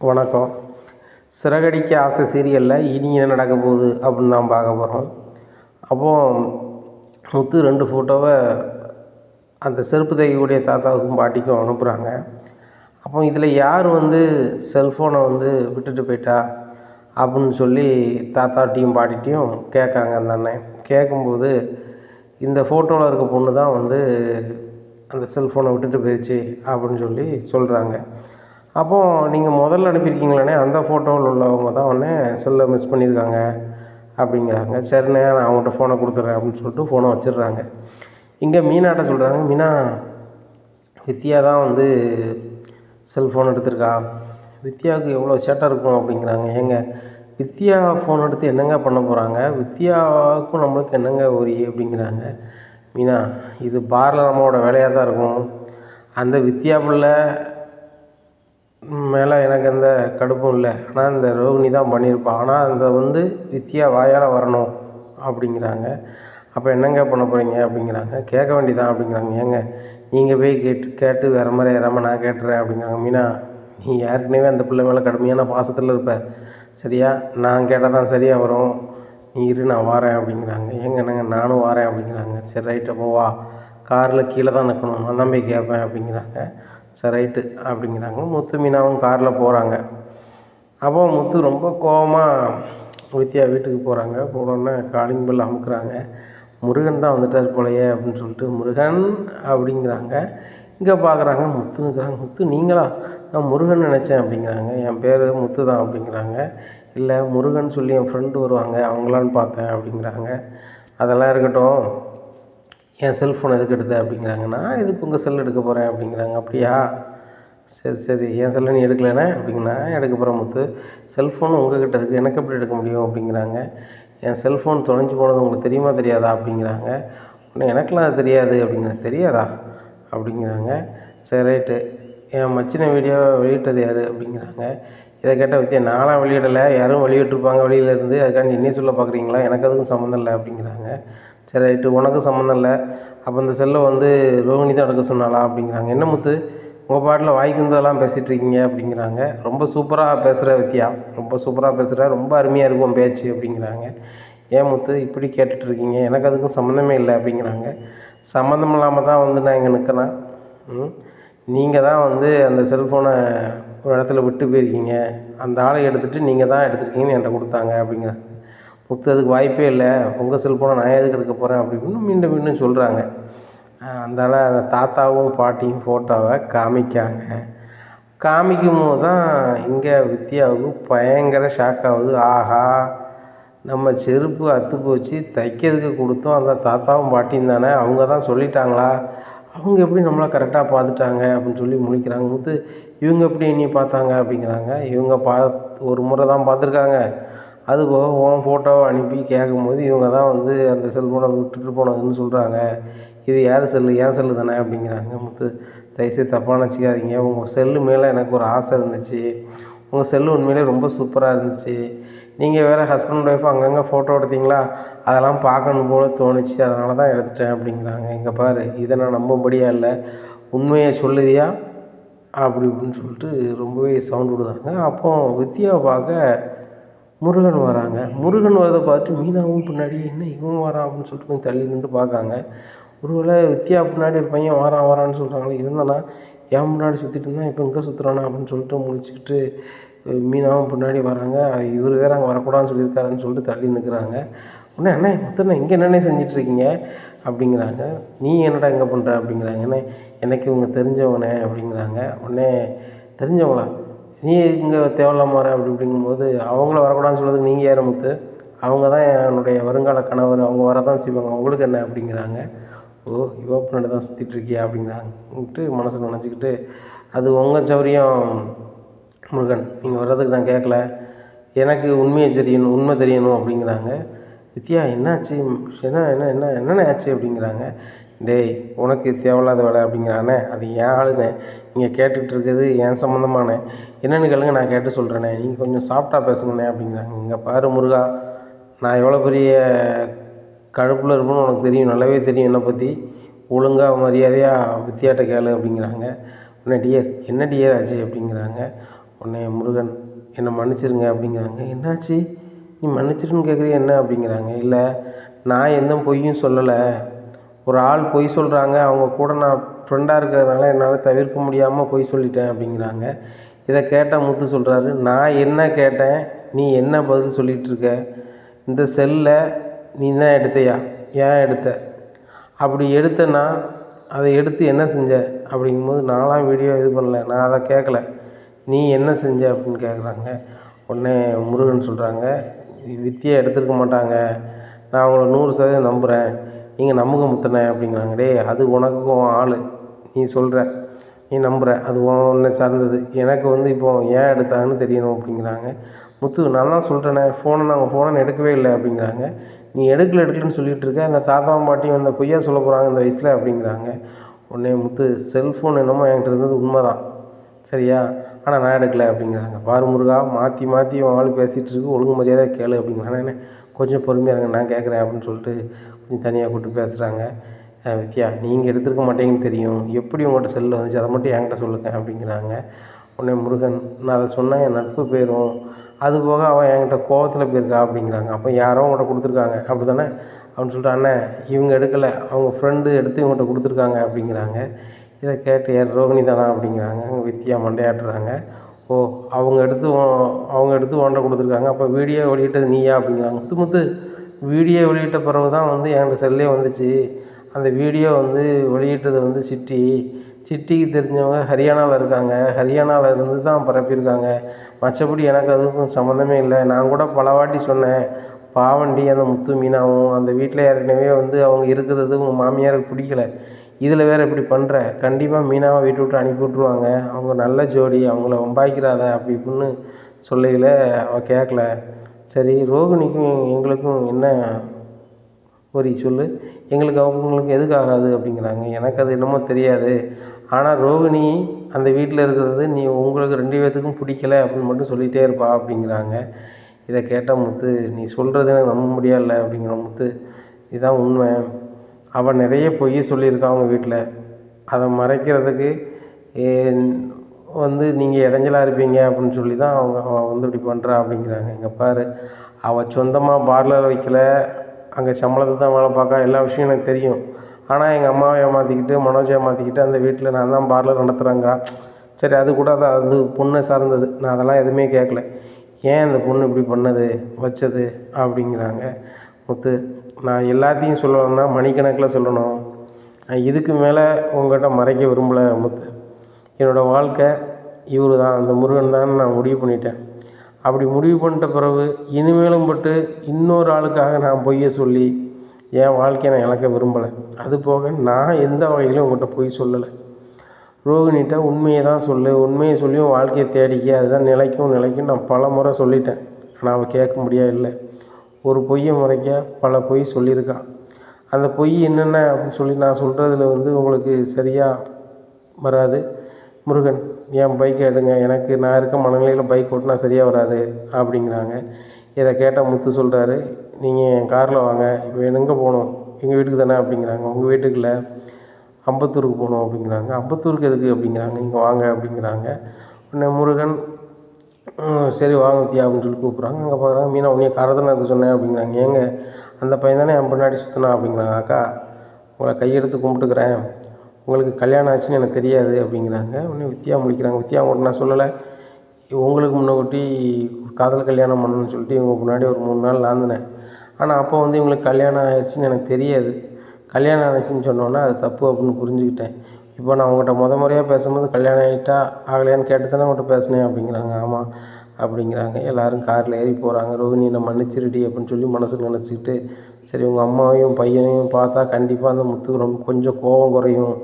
வணக்கம். சிறகடிக்க ஆசை சீரியலில் இனி என்ன நடக்க போகுது அப்படின்னு தான் பார்க்க போகிறோம். அப்போது முத்து 2 ஃபோட்டோவை அந்த செருப்பு தைக்கக்கூடிய தாத்தாவுக்கும் பாட்டிக்கும் அனுப்புகிறாங்க. அப்போ இதில் யார் செல்ஃபோனை விட்டுட்டு போயிட்டா அப்படின்னு சொல்லி தாத்தாட்டையும் பாட்டிட்டையும் கேட்காங்க. அந்த அண்ணன் கேட்கும்போது இந்த ஃபோட்டோவில் இருக்க பொண்ணு தான் அந்த செல்ஃபோனை விட்டுட்டு போயிடுச்சு அப்படின்னு சொல்லி சொல்கிறாங்க. அப்போது நீங்கள் முதல்ல அனுப்பியிருக்கீங்களே அந்த ஃபோட்டோவில் உள்ளவங்க தான் செல்லை மிஸ் பண்ணியிருக்காங்க அப்படிங்கிறாங்க. சரிண்ணே நான் அவங்கள்ட்ட ஃபோனை கொடுத்துட்றேன் அப்படின்னு சொல்லிட்டு ஃபோனை வச்சிடுறாங்க. இங்கே மீனாட்ட சொல்கிறாங்க, மீனா வித்யா தான் செல்ஃபோன் எடுத்திருக்கா, வித்யாவுக்கு எவ்வளோ சேட்டாக இருக்கும் அப்படிங்கிறாங்க. ஏங்க வித்யா ஃபோன் எடுத்து என்னங்க பண்ண போகிறாங்க, வித்யாவுக்கும் நம்மளுக்கு என்னங்க ஒரு அப்படிங்கிறாங்க. மீனா இது பாரில் நம்மளோட வேலையாக தான் இருக்கும், அந்த வித்யா பிள்ளை மேலே எனக்கு எந்த கடுப்பும் இல்லை, ஆனால் இந்த ரோகிணி தான் பண்ணியிருப்பாள், ஆனால் அந்த வித்யா வாயால் வரணும் அப்படிங்கிறாங்க. அப்போ என்னங்க பண்ண போகிறீங்க அப்படிங்கிறாங்க. கேட்க வேண்டியதான் அப்படிங்கிறாங்க. ஏங்க நீங்கள் போய் கேட்டு வேறு மாதிரி ஏறாமல் நான் கேட்டுறேன் அப்படிங்கிறாங்க. மீனா நீ ஏற்கனவே அந்த பிள்ளை மேலே கடுமையான பாசத்தில் இருப்ப, சரியா, நான் கேட்டால் தான் சரியாக வரும், நீ இரு நான் வாரேன் அப்படிங்கிறாங்க. என்னங்க நானும் வாரேன் அப்படிங்கிறாங்க. சரி ரைட்டு அப்போ வா, காரில் கீழே தான் நிற்கணும், நான் தான் போய் கேட்பேன் அப்படிங்கிறாங்க. சரி ரைட்டு அப்படிங்கிறாங்க. முத்து மீனாவும் காரில் போகிறாங்க. அப்போ முத்து ரொம்ப கோபமாக வித்யா வீட்டுக்கு போகிறாங்க. போனோடனே காலிங் பெல் அமுக்குறாங்க. முருகன் தான் வந்துட்டார் போலையே அப்படின்னு சொல்லிட்டு முருகன் அப்படிங்கிறாங்க. இங்கே பார்க்குறாங்க, முத்துங்கிறாங்க. முத்து நீங்களா, நான் முருகன் நினச்சேன் அப்படிங்கிறாங்க. என் பேர் முத்து தான் அப்படிங்கிறாங்க. இல்லை முருகன் சொல்லி என் ஃப்ரெண்டு வருவாங்க அவங்களான்னு பார்த்தேன் அப்படிங்கிறாங்க. அதெல்லாம் இருக்கட்டும், என் செல்ஃபோன் எதுக்கு எடுத்த அப்படிங்கிறாங்க. நான் எதுக்கு உங்கள் செல் எடுக்க போகிறேன் அப்படிங்கிறாங்க. அப்படியா, சரி சரி என் செல்லை நீ எடுக்கலைண்ணே அப்படிங்கன்னா எடுக்க போகிறேன். முத்து செல்ஃபோன் உங்கள்கிட்ட இருக்குது, எனக்கு எப்படி எடுக்க முடியும் அப்படிங்கிறாங்க. என் செல்ஃபோன் தொலைஞ்சு போனது உங்களுக்கு தெரியுமா தெரியாதா அப்படிங்கிறாங்க. உடனே எனக்கெலாம் அது தெரியாது அப்படிங்கிறாங்க. தெரியாதா அப்படிங்கிறாங்க. சரி ரைட்டு, என் மச்சின வீடியோ வெளியிட்டது யார் அப்படிங்கிறாங்க. இதை கேட்டால் வித்தியா நானாக வெளியிடலை, யாரும் வெளியிட்டிருப்பாங்க வெளியிலேருந்து, அதுக்காண்டி என்னையே சொல்ல பார்க்குறீங்களா, எனக்கு அதுக்கும் சம்மந்தம் இல்லை அப்படிங்கிறாங்க. சரி ரைட்டு, உனக்கும் சம்மந்தம் இல்லை, அப்போ இந்த செல்லை ரோகிணி தான் எடுக்க சொன்னாலா அப்படிங்கிறாங்க. என்ன முத்து உங்கள் பாட்டில் வாய்க்கு வந்ததெல்லாம் பேசிகிட்ருக்கீங்க அப்படிங்கிறாங்க. ரொம்ப சூப்பராக பேசுகிற வித்யா, ரொம்ப சூப்பராக பேசுகிற, ரொம்ப அருமையாக இருக்கும் பேச்சு அப்படிங்கிறாங்க. ஏன் முத்து இப்படி கேட்டுட்ருக்கீங்க, எனக்கு அதுக்கும் சம்மந்தமே இல்லை அப்படிங்கிறாங்க. சம்மந்தம் இல்லாமல் தான் நான் இங்கே நிற்கிறேன், நீங்கள் தான் அந்த செல்ஃபோனை ஒரு இடத்துல விட்டு போயிருக்கீங்க, அந்த ஆளை எடுத்துகிட்டு நீங்கள் தான் எடுத்துருக்கீங்கன்னு என்கிட்ட கொடுத்தாங்க அப்படிங்கிறாங்க. முத்து அதுக்கு வாய்ப்பே இல்லை, உங்கள் செல்ஃபோனை நான் எதுக்கு எடுக்க போகிறேன் அப்படின்னு மீண்டும் மீண்டும் சொல்கிறாங்க. அதனால் அந்த தாத்தாவும் பாட்டியும் ஃபோட்டோவை காமிக்கும் போது தான் இங்கே வித்யாவுக்கு பயங்கர ஷாக் ஆகுது. ஆஹா, நம்ம செருப்பு அத்து போச்சு, தைக்கிறதுக்கு கொடுத்தோம் அந்த தாத்தாவும் பாட்டியும் தானே, அவங்க தான் சொல்லிட்டாங்களா, அவங்க எப்படி நம்மளை கரெக்டாக பார்த்துட்டாங்க அப்படின்னு சொல்லி முழிக்கிறாங்க. முத்து இவங்க எப்படி என்னை பார்த்தாங்க அப்படிங்கிறாங்க. இவங்க ஒரு முறை தான் பார்த்துருக்காங்க, அதுக்கு உன் ஃபோட்டோவை அனுப்பி கேட்கும்போது இவங்க தான் அந்த செல்ஃபோனை விட்டுட்டு போனதுன்னு சொல்கிறாங்க. இது யார் செல்லு, ஏன் செல்லு தானே அப்படிங்கிறாங்க. முத்து தயவுசெய்து தப்பாக நினச்சிக்காதீங்க, உங்கள் செல்லு மேலே எனக்கு ஒரு ஆசை இருந்துச்சு, உங்கள் செல்லு உண்மையிலே ரொம்ப சூப்பராக இருந்துச்சு, நீங்கள் வேறு ஹஸ்பண்ட் ஒய்ஃப் அங்கங்கே ஃபோட்டோ எடுத்தீங்களா, அதெல்லாம் பார்க்கணும் போல் தோணுச்சு, அதனால தான் எடுத்துட்டேன் அப்படிங்கிறாங்க. இங்கே பாரு, இதை நான் நம்பும்படியா இல்லை, உண்மையை சொல்லுதியா அப்படி இப்படின்னு சொல்லிட்டு ரொம்பவே சவுண்ட் விடுதாங்க. அப்போ வித்யாவை பார்க்க முருகன் வராங்க. முருகன் வரதை பார்த்து மீனாவும் பின்னாடி என்ன இவன் வரான் அப்படின்னு சொல்லிட்டு கொஞ்சம் தள்ளி நின்று பார்க்காங்க. ஒருவேளை வித்யா பின்னாடி ஒரு பையன் வரான்னு சொல்கிறாங்களே, இருந்தானா ஏன் முன்னாடி சுற்றிட்டு இருந்தான், இப்போ இங்கே சுற்றுறானா அப்படின்னு சொல்லிட்டு முடிச்சுக்கிட்டு மீனாவும் பின்னாடி வராங்க. இவர் வேறு அங்கே வரக்கூடாதுன்னு சொல்லியிருக்காருன்னு சொல்லிட்டு தள்ளி நிற்கிறாங்க. உடனே அண்ணே மொத்தம் இங்கே என்னென்ன செஞ்சிட்ருக்கீங்க அப்படிங்கிறாங்க. நீ என்னடா இங்கே பண்ணுற அப்படிங்கிறாங்க. அண்ணே எனக்கு இவங்க தெரிஞ்சவனே அப்படிங்கிறாங்க. உடனே தெரிஞ்சவங்களா, நீ இங்கே தேவையில்லாம வர அப்படி அப்படிங்கும்போது அவங்கள வரக்கூடாதுன்னு சொல்கிறதுக்கு நீங்கள் யார் முத்து, அவங்க தான் என்னுடைய வருங்கால கணவர், அவங்க வரதான் செய்வாங்க, அவங்களுக்கு என்ன அப்படிங்கிறாங்க. ஓ இவ பின்னாடி தான் சுற்றிட்டுருக்கியா அப்படிங்கிறாங்கன்ட்டு மனசில் நினச்சிக்கிட்டு, அது உங்கள் சௌரியம் முருகன், நீங்கள் வர்றதுக்கு நான் கேட்கல, எனக்கு உண்மை தெரியணும் அப்படிங்கிறாங்க. வித்யா என்னாச்சு, என்னென்ன ஆச்சு அப்படிங்கிறாங்க. டேய் உனக்கு தேவையில்லாத வேலை அப்படிங்கிறானே, அது ஏன் ஆளுண்ணே, நீங்கள் கேட்டுக்கிட்டு இருக்கிறது என் சம்மந்தமானே, என்னென்னு கேளுங்க நான் கேட்டு சொல்கிறேனே, நீங்கள் கொஞ்சம் சாஃப்டாக பேசுங்கண்ணே அப்படிங்கிறாங்க. இங்கே பாரு முருகா, நான் எவ்வளோ பெரிய கடுப்பில் இருப்பேன்னு உனக்கு தெரியும், நல்லாவே தெரியும் என்னை பற்றி, ஒழுங்காக மரியாதையாக வித்தியாட்ட கேளு அப்படிங்கிறாங்க. உடனே டியர் என்ன டியர் ஆச்சு அப்படிங்கிறாங்க. உடனே முருகன் என்னை மன்னிச்சிருங்க அப்படிங்கிறாங்க. என்னாச்சு நீ மன்னிச்சிருன்னு கேட்குறிய என்ன அப்படிங்கிறாங்க. இல்லை நான் எந்த பொய்யும் சொல்லலை, ஒரு ஆள் பொய் சொல்கிறாங்க, அவங்க கூட நான் ஃப்ரெண்டாக இருக்கிறதுனால என்னால் தவிர்க்க முடியாமல் பொய் சொல்லிட்டேன் அப்படிங்கிறாங்க. இதை கேட்டால் முத்து சொல்கிறாரு, நான் என்ன கேட்டேன், நீ என்ன பதில் சொல்லிகிட்ருக்க, இந்த செல்லை நீ தான் எடுத்தையா, ஏன் எடுத்த, அப்படி எடுத்தேன்னா அதை எடுத்து என்ன செஞ்ச அப்படிங்கும்போது, நான்லாம் வீடியோ இது பண்ணல, நான் அதை கேட்கல, நீ என்ன செஞ்ச அப்படின்னு கேட்குறாங்க. உடனே முருகன் சொல்கிறாங்க, வித்தியை எடுத்துருக்க மாட்டாங்க, நான் அவங்கள 100% நம்புகிறேன், நீங்கள் நம்புங்க முத்தனை அப்படிங்கிறாங்க. டே அது உனக்கும் ஆள், நீ சொல்கிற, நீ நம்புகிற, அது உன்னை சார்ந்தது, எனக்கு வந்து இப்போது ஏன் எடுத்தாங்கன்னு தெரியணும் அப்படிங்கிறாங்க. முத்து நான் தான் சொல்கிறேனே, நாங்கள் ஃபோனை எடுக்கவே இல்லை அப்படிங்கிறாங்க. நீ எடுக்கலன்னு சொல்லிகிட்டு இருக்க, அந்த தாத்தாவும் பாட்டியும் அந்த பொய்யா சொல்ல போகிறாங்க இந்த வயசில் அப்படிங்கிறாங்க. உடனே முத்து செல்ஃபோன் என்னமோ என்கிட்ட இருந்தது உண்மை தான் சரியா, ஆனால் நான் எடுக்கலை அப்படிங்கிறாங்க. பாரு முருகா, மாற்றி மாற்றி ஆள் பேசிகிட்டு இருக்கு, ஒழுங்கு மரியாதை கேளு அப்படிங்கிறாங்க. என்ன கொஞ்சம் பொறுமையாக இருங்க, நான் கேட்குறேன் அப்படின்னு சொல்லிட்டு கொஞ்சம் தனியாக கூப்பிட்டு பேசுகிறாங்க. வித்யா நீங்கள் எடுத்துருக்க மாட்டேங்கன்னு தெரியும், எப்படி உங்கள்கிட்ட செல்லில் வந்துச்சு அதை மட்டும் என்கிட்ட சொல்லுங்கள் அப்படிங்கிறாங்க. உடனே முருகன் நான் அதை சொன்னேன் என் நட்பு போயிடும், அது போக அவன் என்கிட்ட கோவத்தில் போயிருக்கா அப்படிங்கிறாங்க. அப்போ யாரோ உங்கள்கிட்ட கொடுத்துருக்காங்க அப்படி தானே அப்படின்னு சொல்லிட்டு, அண்ணன் இவங்க எடுக்கலை, அவங்க ஃப்ரெண்டு எடுத்து இவங்கள்கிட்ட கொடுத்துருக்காங்க அப்படிங்கிறாங்க. இதை கேட்டு யார் ரோகிணி தானா அப்படிங்கிறாங்க. அவங்க வித்யா மண்டையாட்டுறாங்க. ஓ அவங்க எடுத்து ஓண்ட கொடுத்துருக்காங்க, அப்போ வீடியோ வெளியிட்டது நீயா அப்படிங்கிறாங்க. முத்து வீடியோ வெளியிட்ட பிறகு தான் வந்து என்கிட்ட செல்லே வந்துச்சு, அந்த வீடியோ வந்து வெளியிட்டது வந்து சிட்டிக்கு தெரிஞ்சவங்க ஹரியானாவில் இருக்காங்க, ஹரியானாவில் இருந்து தான் பரப்பியிருக்காங்க, மற்றபடி எனக்கு அதுக்கும் சம்மந்தமே இல்லை. நான் கூட பல வாட்டி சொன்னேன், பாவண்டி அந்த முத்து மீனாவும் அந்த வீட்டில் ஏற்கனவே வந்து அவங்க இருக்கிறது உங்கள் மாமியாருக்கு பிடிக்கலை, இதில் வேறு இப்படி பண்ணுற, கண்டிப்பாக மீனாவை வீட்டை விட்டு அனுப்பி விட்ருவாங்க, அவங்க நல்ல ஜோடி, அவங்கள வம்பாய்க்கிறாத அப்படி இப்படின்னு சொல்லையில் அவள் கேட்கல. சரி ரோகிணிக்கும் எங்களுக்கும் என்ன ஒரு சொல்லு, எங்களுக்கு அவங்களுக்கு எதுக்கு ஆகாது அப்படிங்கிறாங்க. எனக்கு அது என்னமோ தெரியாது, ஆனால் ரோகிணி அந்த வீட்டில் இருக்கிறது நீ உங்களுக்கு 2 பேர்த்துக்கும் பிடிக்கலை அப்படின்னு மட்டும் சொல்லிகிட்டே இருப்பா அப்படிங்கிறாங்க. இதை கேட்டால் முத்து நீ சொல்கிறது எனக்கு நம்ப முடியலை அப்படிங்கிற. முத்து இதுதான் உண்மை, அவள் நிறைய பொய் சொல்லியிருக்கா அவங்க வீட்டில், அதை மறைக்கிறதுக்கு வந்து நீங்கள் இடைஞ்சலாக இருப்பீங்க அப்படின்னு சொல்லி தான் அவள் வந்து இப்படி பண்ணுறா அப்படிங்கிறாங்க. இங்கே பாரு, அவள் சொந்தமாக பார்லர் வைக்கல, அங்கே சம்பளத்தை தான் வேலை பார்க்க, எல்லா விஷயம் எனக்கு தெரியும், ஆனால் எங்கள் அம்மாவை ஏமாற்றிக்கிட்டு மனோஜை ஏமாற்றிக்கிட்டு அந்த வீட்டில் நான் தான் பார்லர் நடத்துகிறேங்கிறா. சரி அது கூட அது பொண்ணை சார்ந்தது, நான் அதெல்லாம் எதுவுமே கேட்கல, ஏன் அந்த பொண்ணு இப்படி பண்ணது வச்சது அப்படிங்கிறாங்க. முத்து நான் எல்லாத்தையும் சொல்லணும்னா மணிக்கணக்கில் சொல்லணும், நான் இதுக்கு மேலே உங்கள்கிட்ட மறைக்க விரும்பலை முத்து, என்னோடய வாழ்க்கை இவர் தான், அந்த முருகன் தான் நான் முடிவு பண்ணிட்டேன். அப்படி முடிவு பண்ணிட்ட பிறகு இனிமேலும் பட்டு இன்னொரு ஆளுக்காக நான் பொய்யை சொல்லி என் வாழ்க்கையை நான் இழக்க விரும்பலை. அது போக நான் எந்த வகையிலும் உங்கள்கிட்ட பொய் சொல்லலை, ரோகிணிகிட்ட உண்மையை தான் சொல்லு, உண்மையை சொல்லி உன் வாழ்க்கையை தேடிக்க, அதுதான் நிலைக்கும் நான் பல முறை சொல்லிட்டேன், ஆனால் அவள் கேட்க முடியாது. இல்லை ஒரு பொய்யை முறைக்க பல பொய் சொல்லியிருக்கான், அந்த பொய் என்னென்ன அப்படின்னு சொல்லி நான் சொல்கிறதுல வந்து உங்களுக்கு சரியாக வராது. முருகன் என் பைக்கை எடுங்க, எனக்கு நான் இருக்க மனநிலையில் பைக் ஓட்டினா சரியாக வராது அப்படிங்கிறாங்க. இதை கேட்டால் முத்து சொல்கிறாரு, நீங்கள் என் காரில் வாங்க, இப்போ எங்கே போகணும், எங்கள் வீட்டுக்கு தானே அப்படிங்கிறாங்க. உங்கள் வீட்டுக்கு இல்லை, அம்பத்தூருக்கு போகணும் அப்படிங்கிறாங்க. அம்பத்தூருக்கு எதுக்கு அப்படிங்கிறாங்க, இங்கே வாங்க அப்படிங்கிறாங்க. உடனே முருகன் சரி வாங்க வித்தியா அப்படின்னு சொல்லி கூப்பிட்றாங்க. அங்கே பார்க்குறாங்க, மீனா உன்னைய காரத்தானே இருக்க சொன்னேன் அப்படிங்கிறாங்க. ஏங்க அந்த பையன் தானே என் பின்னாடி சுற்றினா அப்படிங்கிறாங்க. அக்கா உங்களை கையெடுத்து கும்பிட்டுக்கிறேன், உங்களுக்கு கல்யாணம் ஆச்சுன்னு எனக்கு தெரியாது அப்படிங்கிறாங்க. உடனே வித்தியா முடிக்கிறாங்க. வித்தியா உங்கள்கிட்ட நான் சொல்லலை, உங்களுக்கு முன்னக்கூட்டி காதல் கல்யாணம் பண்ணணும்னு சொல்லிட்டு இவங்க முன்னாடி ஒரு 3 நாள் லாந்தினேன், ஆனால் அப்போ வந்து இவங்களுக்கு கல்யாணம் ஆயிடுச்சுன்னு எனக்கு தெரியாது, கல்யாணம் ஆயிடுச்சுன்னு சொன்னோன்னே அது தப்பு அப்படின்னு புரிஞ்சுக்கிட்டேன். இப்போ நான் உங்கள்கிட்ட முறையாக பேசும்போது கல்யாணம் ஆகிட்டா ஆகலையான்னு கேட்டு தானே உங்கள்கிட்ட பேசினேன் அப்படிங்கிறாங்க. ஆமாம் அப்படிங்கிறாங்க. எல்லோரும் காரில் ஏறி போகிறாங்க. ரோகிணி நான் மன்னிச்சிருடி அப்படின்னு சொல்லி மனசுக்கு நினச்சிக்கிட்டு, சரி உங்கள் அம்மாவையும் பையனையும் பார்த்தா கண்டிப்பாக அந்த முத்துக்கு ரொம்ப கொஞ்சம் கோபம் குறையும்,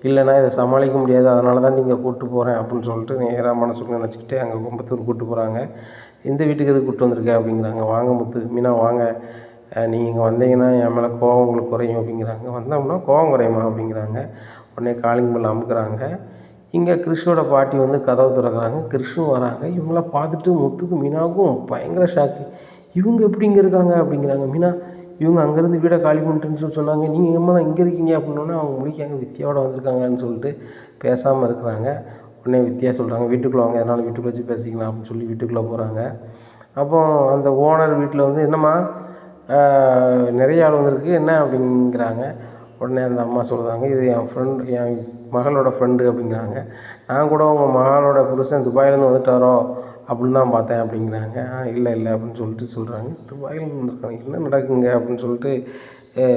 இல்லைனா இதை சமாளிக்க முடியாது, அதனால தான் நீங்கள் கூப்பிட்டு போகிறேன் அப்படின்னு சொல்லிட்டு நேராக மனசுக்கு நினச்சிக்கிட்டு அங்கே கோம்பத்தூர் கூப்பிட்டு போகிறாங்க. இந்த வீட்டுக்கு எதுக்கு கூப்பிட்டு வந்திருக்கேன் அப்படிங்கிறாங்க. வாங்க முத்து மீனா வாங்க, நீங்கள் இங்கே வந்தீங்கன்னா என் மேலே கோவம் உங்களுக்கு குறையும் அப்படிங்கிறாங்க. வந்தோம்னா கோவம் குறையுமா அப்படிங்கிறாங்க. உடனே காலிங் பெல் அமுக்குறாங்க. இங்கே கிருஷ்ணோட பாட்டி வந்து கதவை திறக்கிறாங்க. கிருஷ்ணு வராங்க. இவங்களாம் பார்த்துட்டு முத்துக்கும் மீனாவுக்கும் பயங்கர ஷாக்கு. இவங்க எப்படி இங்கே இருக்காங்க அப்படிங்கிறாங்க. மீனா இவங்க அங்கேருந்து வீடை காலி பண்ணிட்டுன்னு சொல்லி சொன்னாங்க, நீங்கள் எம்மா இங்கே இருக்கீங்க அப்படின்னோடனே அவங்க முடிக்காங்க, வித்தியாவோட வந்திருக்காங்கன்னு சொல்லிட்டு பேசாமல் இருக்கிறாங்க. உடனே வித்யா சொல்கிறாங்க வீட்டுக்குள்ளே வாங்க, எதனாலும் வீட்டுக்குள்ளே வச்சு பேசிக்கலாம் அப்படின்னு சொல்லி வீட்டுக்குள்ளே போகிறாங்க. அப்போ அந்த ஓனர் வீட்டில் வந்து என்னம்மா நிறைய ஆள் வந்திருக்கு என்ன அப்படிங்கிறாங்க. உடனே அந்த அம்மா சொல்கிறாங்க இது என் மகளோட ஃப்ரெண்டு அப்படிங்கிறாங்க. நான் கூட உங்கள் மகளோட புருஷன் துபாயிலேருந்து வந்துட்டாரோ அப்படின்னு தான் பார்த்தேன் அப்படிங்கிறாங்க. இல்லை அப்படின்னு சொல்கிறாங்க. துபாயிலேருந்து வந்திருக்காங்க, என்ன நடக்குங்க அப்படின்னு சொல்லிட்டு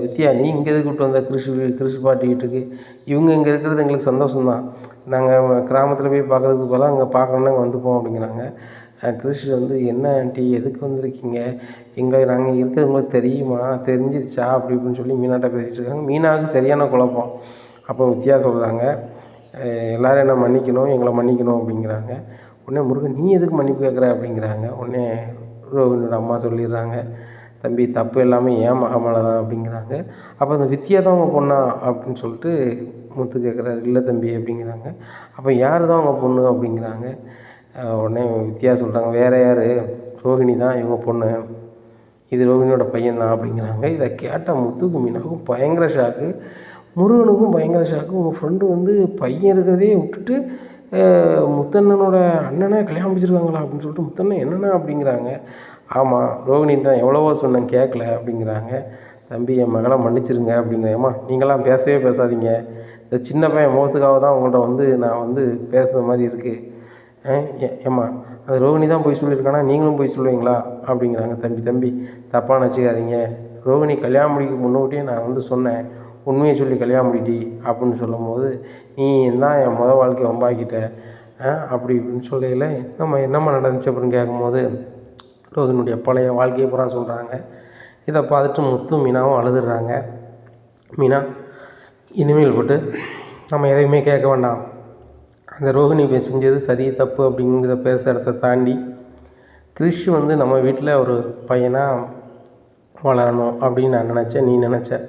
வித்யா நீ இங்கே எதுக்கு கூப்பிட்டு வந்த கிறிஷ் பாட்டி வீட்டுக்கு? இவங்க இங்கே இருக்கிறது எங்களுக்கு சந்தோஷம்தான், நாங்கள் கிராமத்தில் போய் பார்க்குறதுக்கு போல அங்கே பார்க்கணுன்னா வந்துப்போம் அப்படிங்கிறாங்க. கிறிஷ் வந்து என்ன ஆண்டி எதுக்கு வந்திருக்கீங்க, நாங்கள் இருக்கிறது உங்களுக்கு தெரியுமா, தெரிஞ்சிருச்சா அப்படி இப்படின்னு சொல்லி மீனாட்ட பேசிகிட்டு இருக்காங்க. மீனாவுக்கு சரியான குழப்பம். அப்போ வித்யா சொல்கிறாங்க எல்லோரும் என்ன மன்னிக்கணும், எங்களை மன்னிக்கணும் அப்படிங்கிறாங்க. உடனே முருகன் நீ எதுக்கு மன்னிப்பு கேட்குற அப்படிங்கிறாங்க. உடனே ரோஹினியோட அம்மா சொல்லிடுறாங்க தம்பி தப்பு எல்லாமே ஏன் மக மேலே தான் அப்படிங்கிறாங்க. அப்போ அந்த வித்யா தான் அவங்க பொண்ணா அப்படின்னு சொல்லிட்டு முத்து கேட்குறாரு. இல்லை தம்பி அப்படிங்கிறாங்க. அப்போ யார் தான் அவங்க பொண்ணு அப்படிங்கிறாங்க. உடனே வித்யா சொல்கிறாங்க வேறு யார், ரோஹிணி தான் இவங்க பொண்ணு, இது ரோஹிணியோட பையன்தான் அப்படிங்கிறாங்க. இதை கேட்டால் முத்துக்கும் மீனாவுக்கும் பயங்கர ஷாக்கு, முருகனுக்கும் பயங்கர ஷாக்கு. உங்கள் ஃப்ரெண்டு வந்து பையன் இருக்கிறதே விட்டுட்டு முத்தண்ணனோட அண்ணனை கல்யாணம் முடிச்சிருக்காங்களா அப்படின்னு சொல்லிட்டு முத்தண்ணன் என்னென்ன அப்படிங்கிறாங்க. ஆமாம் ரோஹிணின்ட்டு நான் எவ்வளவோ சொன்னேன் கேட்கல அப்படிங்கிறாங்க. தம்பி என் மகளை மன்னிச்சிருங்க அப்படிங்கிறேன். ஏம்மா நீங்களாம் பேசவே பேசாதீங்க, இந்த சின்ன பையன் முகத்துக்காக தான் உங்கள்கிட்ட வந்து நான் வந்து பேசுகிற மாதிரி இருக்குது. ஏம்மா அது ரோஹிணி தான் போய் சொல்லியிருக்கானா நீங்களும் போய் சொல்லுவீங்களா அப்படிங்கிறாங்க. தம்பி தப்பாக நினச்சிக்காதீங்க, ரோஹிணி கல்யாணம் முடிக்க முன்னோட்டியே நான் வந்து சொன்னேன், உண்மையை சொல்லி கல்யாணம் முடிட்டி அப்படின்னு சொல்லும்போது நீ தான் என் வாழ்க்கையை வம்பாக்கிட்ட அப்படி இப்படின்னு சொல்லையில் என்னம்மா நடந்துச்சு அப்படின்னு கேட்கும்போது ரோஹினுடைய பழைய வாழ்க்கையை பூரா சொல்கிறாங்க. இதை பார்த்துட்டு முத்தும் மீனாவும் அழுதுடுறாங்க. மீனா இனிமேல் போட்டு நம்ம எதையுமே கேட்க வேண்டாம், அந்த ரோஹிணி செஞ்சது சரி தப்பு அப்படிங்கிறத பேச இடத்த தாண்டி கிறிஷ் வந்து நம்ம வீட்டில் ஒரு பையனாக வளரணும் அப்படின்னு நான் நினச்சேன், நீ நினச்ச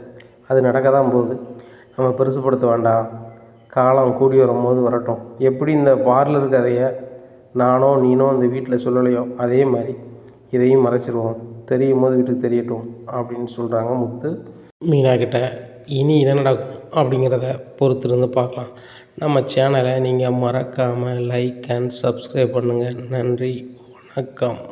அது நடக்க தான் போகுது, நம்ம பெருசுப்படுத்த வேண்டாம், காலம் கூடி வரும்போது வரட்டும். எப்படி இந்த பார்லர் கதையை நானோ நீனோ இந்த வீட்டில் சொல்லலையோ அதே மாதிரி இதையும் மறைச்சிருவோம், தெரியும் போது வீட்டுக்கு தெரியட்டும் அப்படின்னு சொல்கிறாங்க முத்து மீனா கிட்ட. இனி என்ன நடக்கும் அப்படிங்கிறத பொறுத்திருந்து பார்க்கலாம். நம்ம சேனலை நீங்கள் மறக்காமல் லைக் அண்ட் சப்ஸ்கிரைப் பண்ணுங்கள். நன்றி, வணக்கம்.